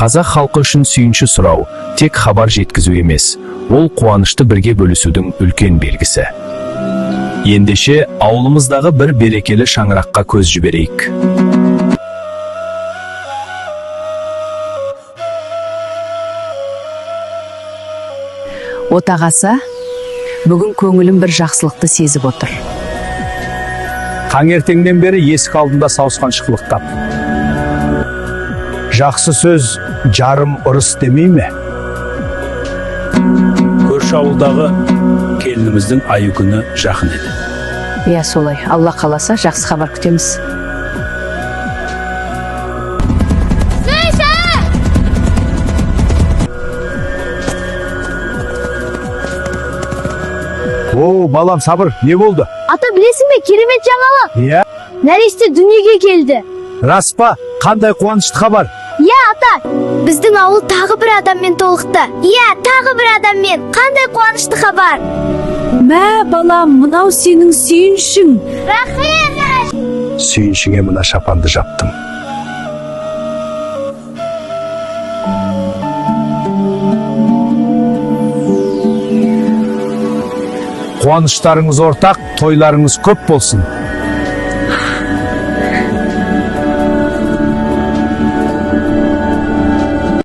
Қазақ халқы үшін сүйінші сұрау тек хабар жеткізу емес, ол қуанышты бірге бөлісудің үлкен белгісі. Ендеше ауылымыздағы бір берекелі шаңыраққа көз жіберейік. Отағасы, бүгін көңілім бір жақсылықты сезіп отыр. Таңертеңнен бері есік алдында сауысқан шықылықтап. Жақсы сөз жарым ырыс демей ме? Көрші ауылдағы келініміздің айы күні жақын еді. Иә, солай. Алла қаласа жақсы хабар күтеміз. О, балам, сабыр, не болды? Ата, білесің бе, керемет жаңалық. Иә, Нәресте дүниеге келді. рас па? Қандай қуанышты хабар? Иә, ата, біздің ауыл тағы бір адаммен толықты. Иә, тағы бір адаммен. Қандай қуанышты хабар. Мә, балам, мынау сенің сүйіншің. Рахмет. Сүйіншіңе мына шапанды жаптым. Қуаныштарыңыз ортақ, тойларыңыз көп болсын.